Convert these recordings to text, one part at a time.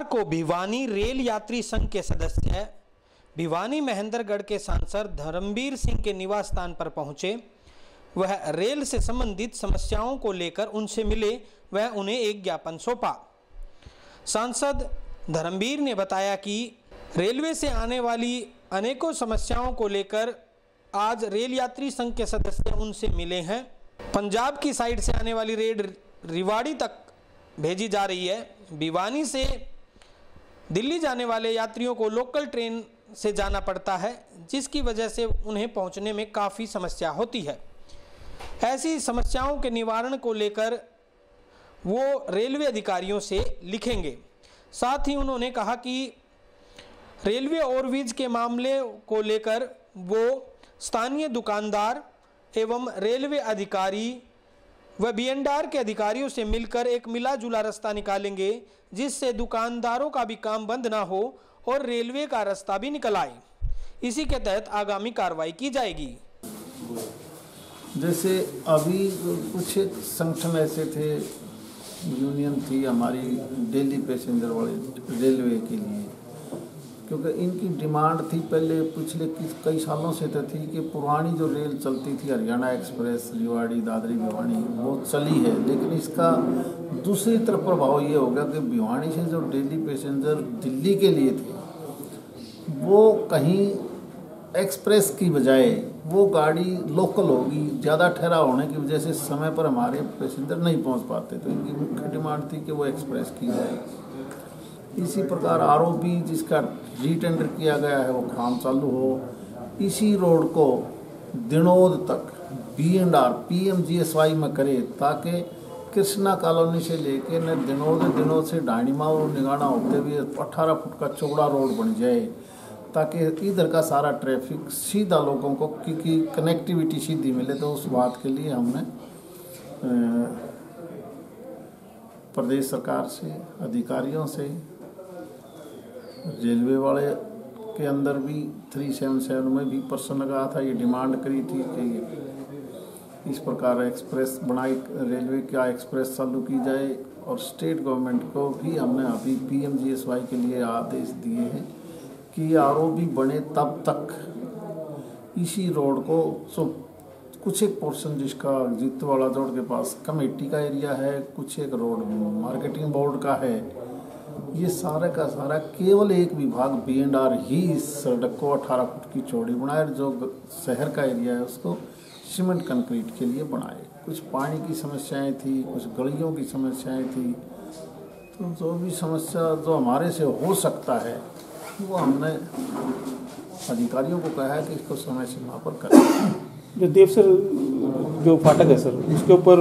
को भिवानी रेल यात्री संघ के सदस्य भिवानी महेंद्रगढ़ के सांसद धर्मवीर सिंह के निवास स्थान पर पहुंचे। वह रेल से संबंधित समस्याओं को लेकर उनसे मिले, वह उन्हें एक ज्ञापन सौंपा। सांसद धर्मवीर ने बताया कि रेलवे से आने वाली अनेकों समस्याओं को लेकर आज रेल यात्री संघ के सदस्य उनसे मिले हैं। पंजाब की साइड से आने वाली रेल रिवाड़ी तक भेजी जा रही है। भिवानी से दिल्ली जाने वाले यात्रियों को लोकल ट्रेन से जाना पड़ता है, जिसकी वजह से उन्हें पहुंचने में काफ़ी समस्या होती है। ऐसी समस्याओं के निवारण को लेकर वो रेलवे अधिकारियों से लिखेंगे। साथ ही उन्होंने कहा कि रेलवे ओवरब्रिज के मामले को लेकर वो स्थानीय दुकानदार एवं रेलवे अधिकारी व बीएनडीआर के अधिकारियों से मिलकर एक मिला जुला रास्ता निकालेंगे, जिससे दुकानदारों का भी काम बंद ना हो और रेलवे का रास्ता भी निकल आए। इसी के तहत आगामी कार्रवाई की जाएगी। जैसे अभी कुछ संगठन ऐसे थे, यूनियन थी हमारी दिल्ली पैसेंजर वाले रेलवे के लिए, क्योंकि इनकी डिमांड थी पहले पिछले कई सालों से तो थी कि पुरानी जो रेल चलती थी हरियाणा एक्सप्रेस रिवाड़ी दादरी भिवानी वो चली है, लेकिन इसका दूसरी तरफ प्रभाव ये होगा कि भिवानी से जो डेली पैसेंजर दिल्ली के लिए थे वो कहीं एक्सप्रेस की बजाय वो गाड़ी लोकल होगी। ज़्यादा ठहराव होने की वजह से समय पर हमारे पैसेंजर नहीं पहुंच पाते, तो इनकी मुख्य डिमांड थी कि वो एक्सप्रेस की जाए। इसी प्रकार आरओबी जिसका रीटेंडर किया गया है वो काम चालू हो। इसी रोड को दिनोद तक बीएनडीआर पीएमजीएसवाई में करे, ताकि कृष्णा कॉलोनी से लेके न दिनोद से डाणीमा और निगाना होते हुए 18 फुट का चौड़ा रोड बन जाए, ताकि इधर का सारा ट्रैफिक सीधा लोगों को की कनेक्टिविटी सीधी मिले। तो उस बात के लिए हमने प्रदेश सरकार से, अधिकारियों से, रेलवे वाले के अंदर भी 377 में भी पर्सन लगा था, ये डिमांड करी थी कि इस प्रकार एक्सप्रेस बनाई, रेलवे का एक्सप्रेस चालू की जाए। और स्टेट गवर्नमेंट को भी हमने अभी पीएमजीएसवाई के लिए आदेश दिए हैं कि आरओबी बने तब तक इसी रोड को कुछ एक पोर्शन जिसका जीतवाड़ा जोड़ के पास कमेटी का एरिया है, कुछ एक रोड मार्केटिंग बोर्ड का है, ये सारा का सारा केवल एक विभाग बीएनडीआर ही इस सड़क को 18 फुट की चौड़ी बनाए, जो शहर का एरिया है उसको सीमेंट कंक्रीट के लिए बनाए। कुछ पानी की समस्याएं थी, कुछ गलियों की समस्याएं थी, तो जो भी समस्या जो हमारे से हो सकता है वो हमने अधिकारियों को कहा है कि इसको समय सीमा पर करें। जो देवसर जो फाटक है सर, उसके ऊपर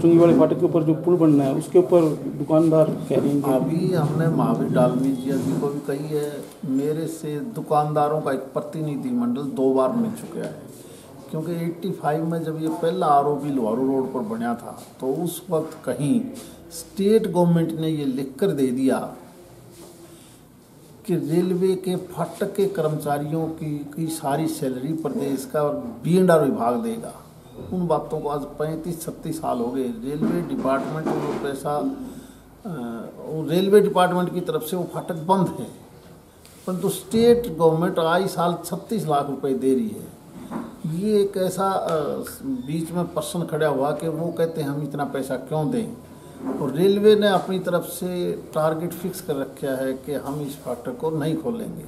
चुंगी वाले फाटक के ऊपर जो पुल बनना है उसके ऊपर दुकानदार कह रहे हैं। अभी हमने महावीर डालमिया जी को भी कही है, मेरे से दुकानदारों का एक प्रतिनिधिमंडल 2 बार मिल चुका है, क्योंकि 85 में जब ये पहला आरओबी लोहारू रोड पर बना था तो उस वक्त कहीं स्टेट गवर्नमेंट ने ये लिख कर दे दिया कि रेलवे के फाटक के कर्मचारियों की सारी सैलरी प्रदेश का बीएनडीआर विभाग देगा। उन बातों को आज 35-36 साल हो गए। रेलवे डिपार्टमेंट वो पैसा रेलवे डिपार्टमेंट की तरफ से वो फाटक बंद है, परंतु स्टेट गवर्नमेंट आई साल 36 लाख रुपए दे रही है। ये एक ऐसा बीच में प्रश्न खड़ा हुआ कि वो कहते हैं हम इतना पैसा क्यों दें, और रेलवे ने अपनी तरफ से टारगेट फिक्स कर रखा है कि हम इस फाटक को नहीं खोलेंगे।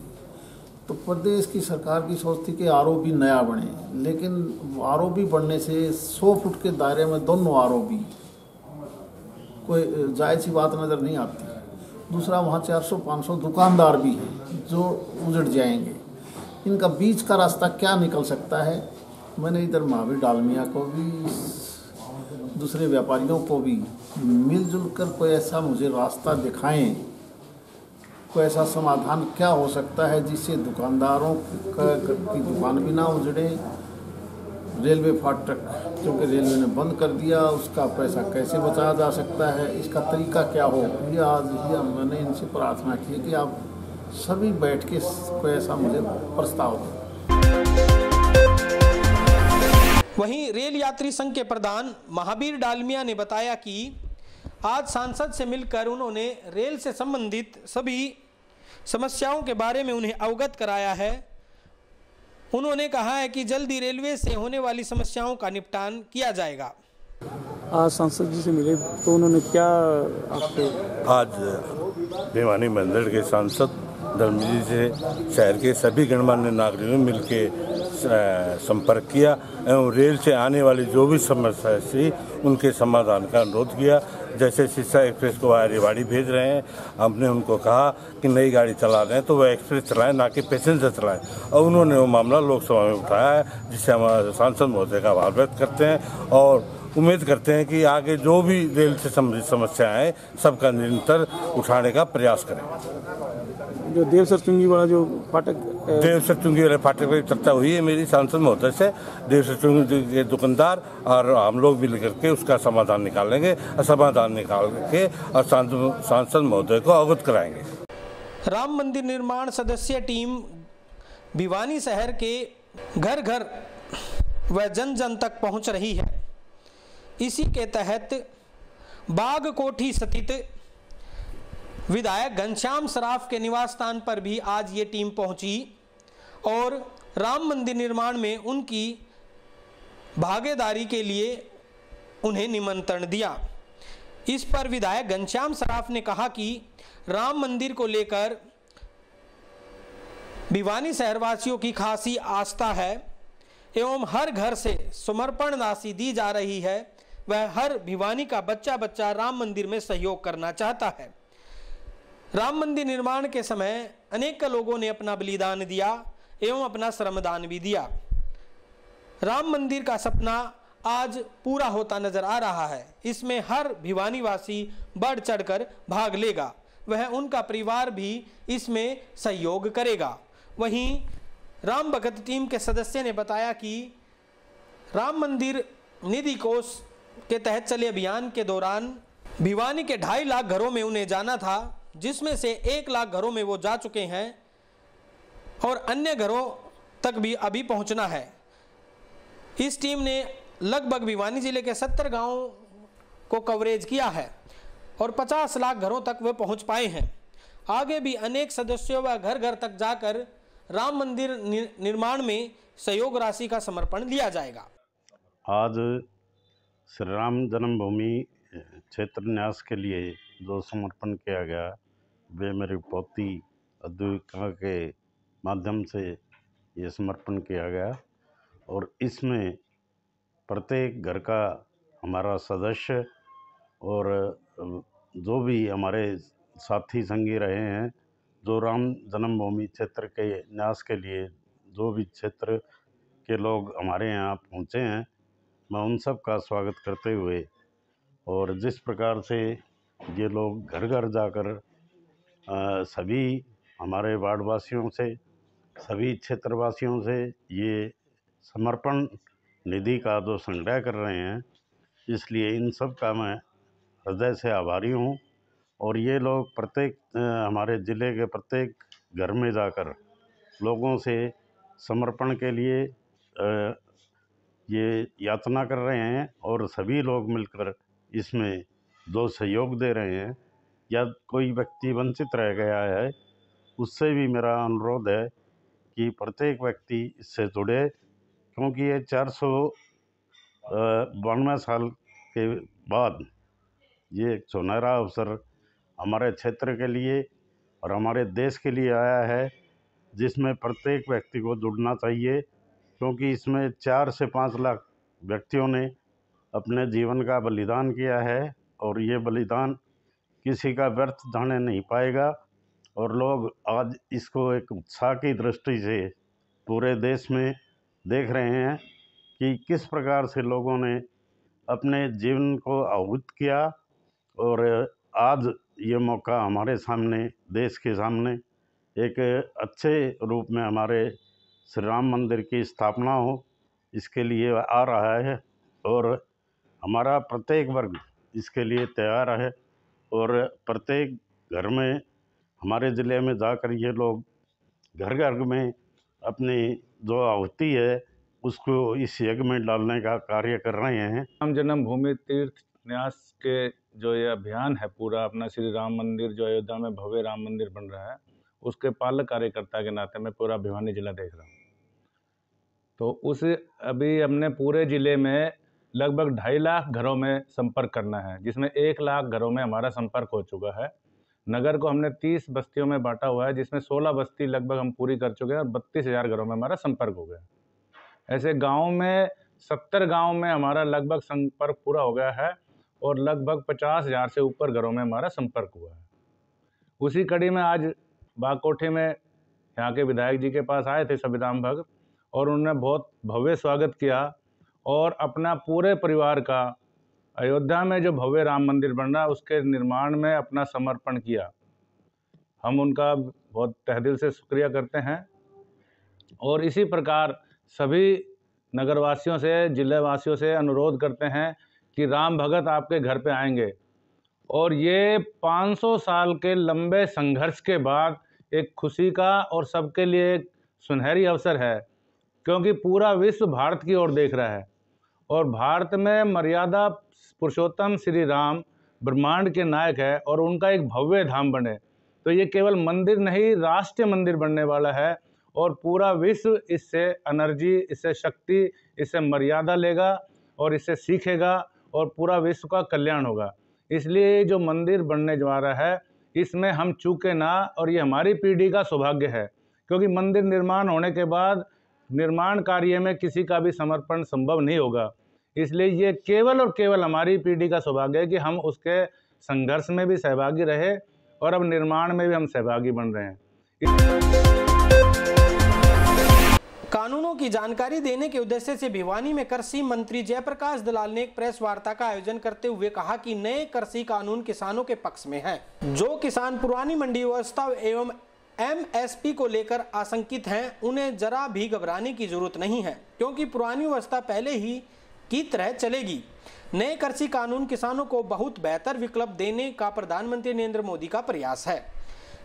तो प्रदेश की सरकार की सोच थी कि आरओबी नया बने, लेकिन आरओबी बनने से 100 फुट के दायरे में दोनों आरओबी कोई जायज़ सी बात नज़र नहीं आती। दूसरा वहाँ 400-500 दुकानदार भी हैं जो उजड़ जाएंगे। इनका बीच का रास्ता क्या निकल सकता है। मैंने इधर महावीर डालमिया को भी दूसरे व्यापारियों को भी मिलजुल कर कोई ऐसा मुझे रास्ता दिखाएं, कोई ऐसा समाधान क्या हो सकता है जिससे दुकानदारों की दुकान भी ना उजड़े। रेलवे फाटक जो कि रेलवे ने बंद कर दिया, उसका पैसा कैसे बचाया जा सकता है, इसका तरीका क्या हो। ये आज ही मैंने इनसे प्रार्थना की कि आप सभी बैठ के कोई ऐसा मुझे प्रस्ताव दें। वहीं रेल यात्री संघ के प्रधान महावीर डालमिया ने बताया कि आज सांसद से मिलकर उन्होंने रेल से संबंधित सभी समस्याओं के बारे में उन्हें अवगत कराया है। उन्होंने कहा है कि जल्दी रेलवे से होने वाली समस्याओं का निपटान किया जाएगा। आज सांसद जी से मिले तो उन्होंने क्या आपको? आज भिवानी मंदिर के सांसद धर्मवीर जी से शहर के सभी गणमान्य नागरिकों ने मिलकर संपर्क किया एवं रेल से आने वाली जो भी समस्या थी उनके समाधान का अनुरोध किया। जैसे सिरसा एक्सप्रेस को वाया रेवाड़ी भेज रहे हैं, हमने उनको कहा कि नई गाड़ी चला रहे हैं तो वह एक्सप्रेस चलाएं, ना कि पैसेंजर चलाएं, और उन्होंने वो मामला लोकसभा में उठाया है, जिससे हमारे सांसद महोदय का आभार व्यक्त करते हैं और उम्मीद करते हैं कि आगे जो भी रेल से संबंधित समस्याएं हैं सबका निरंतर उठाने का प्रयास करें। जो देवसर चुंगी वाला जो फाटक, देवसर चुंगी वाले फाटक पर चर्चा हुई है मेरी सांसद महोदय से। देवसर चुंगी के दुकानदार और हम लोग मिल करके उसका समाधान निकालेंगे और समाधान निकाल के और सांसद महोदय को अवगत कराएंगे। राम मंदिर निर्माण सदस्य टीम भिवानी शहर के घर घर व जन जन तक पहुंच रही है। इसी के तहत बाग कोठी स्थित विधायक घनश्याम सराफ के निवास स्थान पर भी आज ये टीम पहुंची और राम मंदिर निर्माण में उनकी भागीदारी के लिए उन्हें निमंत्रण दिया। इस पर विधायक घनश्याम सराफ ने कहा कि राम मंदिर को लेकर भिवानी शहरवासियों की खासी आस्था है एवं हर घर से समर्पण राशि दी जा रही है। वह हर भिवानी का बच्चा बच्चा राम मंदिर में सहयोग करना चाहता है। राम मंदिर निर्माण के समय अनेक लोगों ने अपना बलिदान दिया एवं अपना श्रमदान भी दिया। राम मंदिर का सपना आज पूरा होता नजर आ रहा है। इसमें हर भिवानी वासी बढ़ चढ़कर भाग लेगा। वह उनका परिवार भी इसमें सहयोग करेगा। वहीं राम भगत टीम के सदस्य ने बताया कि राम मंदिर निधि कोष के तहत चले अभियान के दौरान भिवानी के 2.5 लाख घरों में उन्हें जाना था, जिसमें से 1 लाख घरों में वो जा चुके हैं और अन्य घरों तक भी अभी पहुंचना है। इस टीम ने लगभग भिवानी जिले के 70 गांवों को कवरेज किया है और 50 लाख घरों तक वे पहुंच पाए हैं। आगे भी अनेक सदस्यों व घर घर तक जाकर राम मंदिर निर्माण में सहयोग राशि का समर्पण लिया जाएगा। आज श्री राम जन्मभूमि क्षेत्र न्यास के लिए जो समर्पण किया गया, वे मेरी पोती अद्विका के माध्यम से ये समर्पण किया गया और इसमें प्रत्येक घर का हमारा सदस्य और जो भी हमारे साथी संगी रहे हैं, जो राम जन्मभूमि क्षेत्र के न्यास के लिए जो भी क्षेत्र के लोग हमारे यहाँ पहुँचे हैं, मैं उन सब का स्वागत करते हुए और जिस प्रकार से ये लोग घर घर जाकर सभी हमारे वार्डवासियों से, सभी क्षेत्रवासियों से ये समर्पण निधि का जो संग्रह कर रहे हैं, इसलिए इन सब का मैं हृदय से आभारी हूँ। और ये लोग प्रत्येक हमारे ज़िले के प्रत्येक घर में जाकर लोगों से समर्पण के लिए ये यातना कर रहे हैं और सभी लोग मिलकर इसमें जो सहयोग दे रहे हैं। या कोई व्यक्ति वंचित रह गया है, उससे भी मेरा अनुरोध है कि प्रत्येक व्यक्ति इससे जुड़े, क्योंकि ये 492 साल के बाद ये एक सुनहरा अवसर हमारे क्षेत्र के लिए और हमारे देश के लिए आया है, जिसमें प्रत्येक व्यक्ति को जुड़ना चाहिए, क्योंकि इसमें 4 से 5 लाख व्यक्तियों ने अपने जीवन का बलिदान किया है और ये बलिदान किसी का व्यर्थ जाने नहीं पाएगा। और लोग आज इसको एक उत्साह की दृष्टि से पूरे देश में देख रहे हैं कि किस प्रकार से लोगों ने अपने जीवन को आहूत किया। और आज ये मौका हमारे सामने, देश के सामने एक अच्छे रूप में हमारे श्री राम मंदिर की स्थापना हो, इसके लिए आ रहा है और हमारा प्रत्येक वर्ग इसके लिए तैयार है। और प्रत्येक घर में हमारे ज़िले में जाकर ये लोग घर घर में अपनी जो आहुति है उसको इस यज्ञ में डालने का कार्य कर रहे हैं। राम जन्मभूमि तीर्थ न्यास के जो ये अभियान है पूरा अपना, श्री राम मंदिर जो अयोध्या में भव्य राम मंदिर बन रहा है, उसके पालक कार्यकर्ता के नाते मैं पूरा भिवानी जिला देख रहा हूँ। तो उस अभी हमने पूरे ज़िले में लगभग 2.5 लाख घरों में संपर्क करना है, जिसमें 1 लाख घरों में हमारा संपर्क हो चुका है। नगर को हमने 30 बस्तियों में बांटा हुआ है, जिसमें 16 बस्ती लगभग हम पूरी कर चुके हैं और 32,000 घरों में हमारा संपर्क हो गया। ऐसे गाँव में 70 गाँव में हमारा लगभग संपर्क पूरा हो गया है और लगभग 50,000 से ऊपर घरों में हमारा संपर्क हुआ है। उसी कड़ी में आज बागकोठी में यहाँ के विधायक जी के पास आए थे सविताम भगत, और उन्होंने बहुत भव्य स्वागत किया और अपना पूरे परिवार का अयोध्या में जो भव्य राम मंदिर बन रहा है उसके निर्माण में अपना समर्पण किया। हम उनका बहुत तहे दिल से शुक्रिया करते हैं और इसी प्रकार सभी नगरवासियों से, जिलेवासियों से अनुरोध करते हैं कि राम भगत आपके घर पे आएंगे और ये 500 साल के लंबे संघर्ष के बाद एक खुशी का और सबके लिए एक सुनहरी अवसर है, क्योंकि पूरा विश्व भारत की ओर देख रहा है और भारत में मर्यादा पुरुषोत्तम श्री राम ब्रह्मांड के नायक है और उनका एक भव्य धाम बने तो ये केवल मंदिर नहीं, राष्ट्रीय मंदिर बनने वाला है और पूरा विश्व इससे एनर्जी, इससे शक्ति, इससे मर्यादा लेगा और इससे सीखेगा और पूरा विश्व का कल्याण होगा। इसलिए जो मंदिर बनने जा रहा है इसमें हम चूके ना, और ये हमारी पीढ़ी का सौभाग्य है, क्योंकि मंदिर निर्माण होने के बाद निर्माण कार्य में किसी का भी समर्पण संभव नहीं होगा। इसलिए ये केवल और केवल हमारी पीढ़ी का सौभाग्य है कि हम उसके संघर्ष में भी सहभागी रहे और अब निर्माण में भी हम सहभागी बन रहे हैं। कानूनों की जानकारी देने के उद्देश्य से भिवानी में कृषि मंत्री जयप्रकाश दलाल ने एक प्रेस वार्ता का आयोजन करते हुए कहा कि नए कृषि कानून किसानों के पक्ष में है। जो किसान पुरानी मंडी व्यवस्था एवं MSP को लेकर आशंकित हैं, उन्हें जरा भी घबराने की जरूरत नहीं है, क्योंकि पुरानी व्यवस्था पहले ही की तरह चलेगी। नए कृषि कानून किसानों को बहुत बेहतर विकल्प देने का प्रधानमंत्री नरेंद्र मोदी का प्रयास है।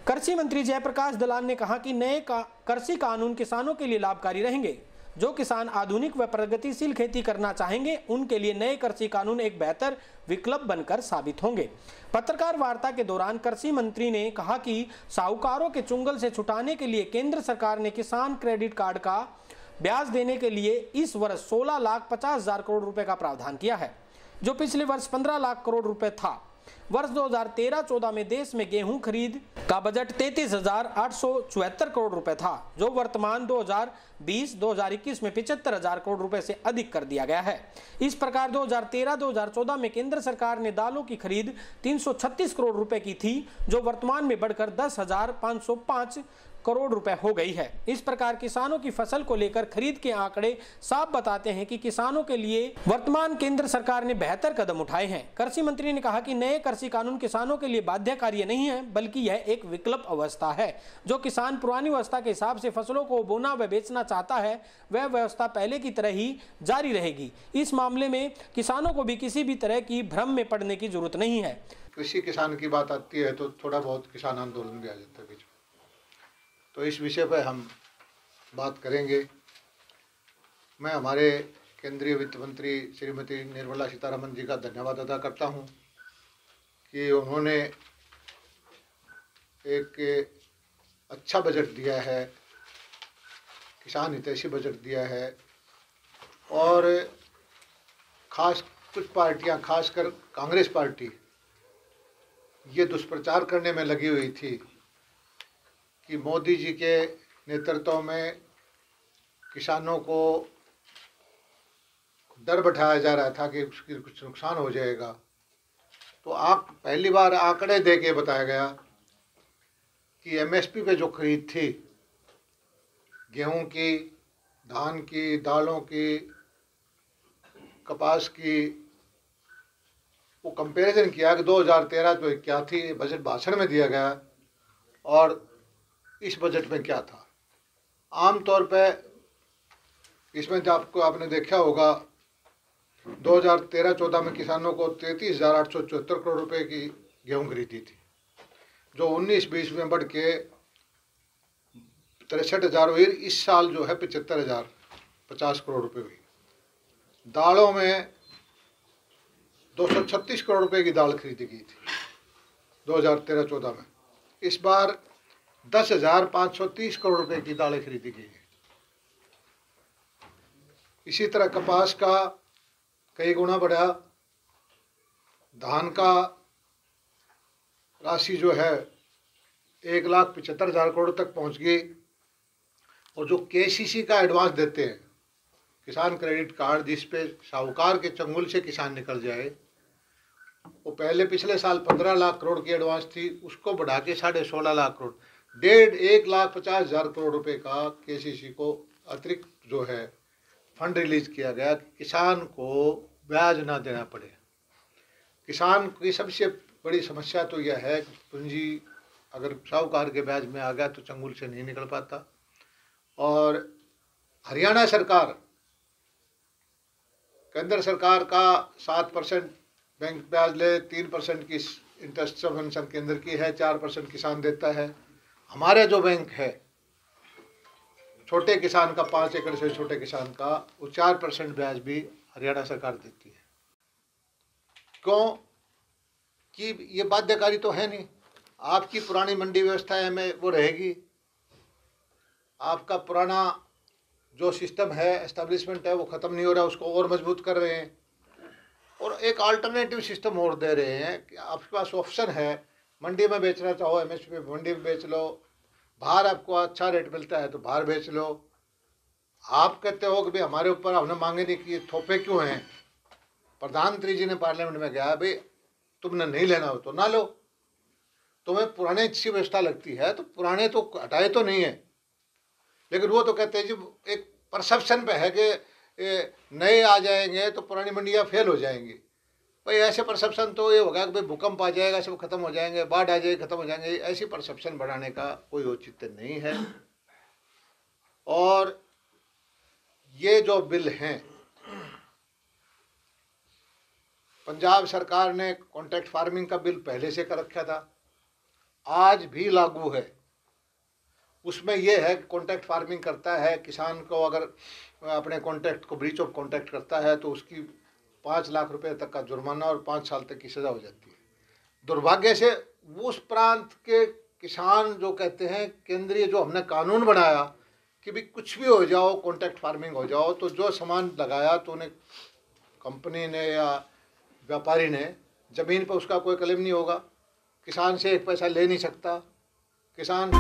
कृषि मंत्री जयप्रकाश दलाल ने कहा कि नए कृषि कानून किसानों के लिए लाभकारी रहेंगे। जो किसान आधुनिक व प्रगतिशील खेती करना चाहेंगे, उनके लिए नए कृषि कानून एक बेहतर विकल्प बनकर साबित होंगे। पत्रकार वार्ता के दौरान कृषि मंत्री ने कहा कि साहूकारों के चुंगल से छुटाने के लिए केंद्र सरकार ने किसान क्रेडिट कार्ड का ब्याज देने के लिए इस वर्ष 16,50,000 करोड़ रुपए का प्रावधान किया है, जो पिछले वर्ष 15 लाख करोड़ रुपए था। वर्ष 2013-14 में देश में गेहूं खरीद का बजट 33,874 करोड़ रुपए था, जो वर्तमान 2020-2021 में 75,000 करोड़ रुपए से अधिक कर दिया गया है। इस प्रकार 2013-2014 में केंद्र सरकार ने दालों की खरीद 336 करोड़ रुपए की थी, जो वर्तमान में बढ़कर 10,505 करोड़ रुपए हो गई है। इस प्रकार किसानों की फसल को लेकर खरीद के आंकड़े साफ बताते हैं कि किसानों के लिए वर्तमान केंद्र सरकार ने बेहतर कदम उठाए हैं। कृषि मंत्री ने कहा कि नए कृषि कानून किसानों के लिए बाध्यकारी नहीं है, बल्कि यह एक विकल्प अवस्था है। जो किसान पुरानी व्यवस्था के हिसाब से फसलों को बोना व बेचना चाहता है, वह व्यवस्था पहले की तरह ही जारी रहेगी। इस मामले में किसानों को भी किसी भी तरह की भ्रम में पड़ने की जरूरत नहीं है। कृषि किसान की बात आती है तो थोड़ा बहुत किसान आंदोलन भी आ जाता है बीच में, तो इस विषय पर हम बात करेंगे। मैं हमारे केंद्रीय वित्त मंत्री श्रीमती निर्मला सीतारमण जी का धन्यवाद अदा करता हूं कि उन्होंने एक अच्छा बजट दिया है, किसान हितैषी बजट दिया है। और खास कुछ पार्टियां, खासकर कांग्रेस पार्टी, ये दुष्प्रचार करने में लगी हुई थी कि मोदी जी के नेतृत्व में किसानों को डर बैठाया जा रहा था कि उसकी कुछ नुकसान हो जाएगा। तो पहली बार आंकड़े दे के बताया गया कि MSP पे जो खरीद थी गेहूं की, धान की, दालों की, कपास की, वो कंपैरिजन किया कि 2013 तो क्या थी, बजट भाषण में दिया गया और इस बजट में क्या था। आमतौर पे इसमें जो आपने देखा होगा 2013-14 में किसानों को 33,874 करोड़ रुपए की गेहूं खरीदी थी, जो 19-20 में बढ़ के 63,000 हुई। इस साल जो है 75,050 करोड़ रुपए हुई। दालों में 236 करोड़ रुपए की दाल खरीदी गई थी 2013-14 में। इस बार 10,530 करोड़ रुपए की दालें खरीदी गई है। इसी तरह कपास का कई गुना बढ़ा, धान का राशि जो है 1,75,000 करोड़ तक पहुंच गई। और जो KCC का एडवांस देते हैं, किसान क्रेडिट कार्ड, जिस पे साहूकार के चंगुल से किसान निकल जाए, वो पहले पिछले साल 15 लाख करोड़ की एडवांस थी, उसको बढ़ा के 16.5 लाख करोड़, 1,50,000 करोड़ रुपए का KCC को अतिरिक्त जो है फंड रिलीज किया गया कि किसान को ब्याज ना देना पड़े। किसान की सबसे बड़ी समस्या तो यह है कि पूंजी अगर साहूकार के ब्याज में आ गया तो चंगुल से नहीं निकल पाता। और हरियाणा सरकार, केंद्र सरकार का 7% बैंक ब्याज ले, 3% की इंटरेस्ट सबवेंशन केंद्र की है, 4% किसान देता है। हमारे जो बैंक है छोटे किसान का, 5 एकड़ से छोटे किसान का, वो 4% ब्याज भी हरियाणा सरकार देती है। क्यों कि ये बाध्यकारी तो है नहीं, आपकी पुरानी मंडी व्यवस्था है में वो रहेगी, आपका पुराना जो सिस्टम है, एस्टेब्लिशमेंट है, वो ख़त्म नहीं हो रहा, उसको और मजबूत कर रहे हैं और एक अल्टरनेटिव सिस्टम और दे रहे हैं कि आपके पास ऑप्शन है, मंडी में बेचना चाहो MSP मंडी में बेच लो, बाहर आपको अच्छा रेट मिलता है तो बाहर बेच लो। आप कहते हो कि भाई हमारे ऊपर हमने मांगे नहीं किए, थोपे क्यों हैं? प्रधानमंत्री जी ने पार्लियामेंट में कहा भाई तुमने नहीं लेना हो तो ना लो, तुम्हें पुराने अच्छी व्यवस्था लगती है तो पुराने तो हटाए तो नहीं है, लेकिन वो तो कहते हैं जी एक परसेप्शन पे है कि नए आ जाएंगे तो पुरानी मंडियाँ फेल हो जाएंगी। भाई ऐसे परसेप्शन तो ये होगा कि भाई भूकंप आ जाएगा सब खत्म हो जाएंगे, बाढ़ आ जाएगी खत्म हो जाएंगे, ऐसी परसेप्शन बढ़ाने का कोई औचित्य नहीं है। और ये जो बिल हैं, पंजाब सरकार ने कॉन्ट्रैक्ट फार्मिंग का बिल पहले से कर रखा था, आज भी लागू है। उसमें यह है कि कॉन्ट्रैक्ट फार्मिंग करता है किसान को, अगर अपने कॉन्ट्रैक्ट को ब्रीच ऑफ कॉन्ट्रैक्ट करता है तो उसकी 5 लाख रुपए तक का जुर्माना और 5 साल तक की सज़ा हो जाती है। दुर्भाग्य से उस प्रांत के किसान जो कहते हैं केंद्रीय जो हमने कानून बनाया कि भी कुछ भी हो जाओ, कॉन्ट्रैक्ट फार्मिंग हो जाओ, तो जो सामान लगाया तो उन्हें कंपनी ने या व्यापारी ने ज़मीन पर उसका कोई क्लेम नहीं होगा, किसान से 1 पैसा ले नहीं सकता किसान।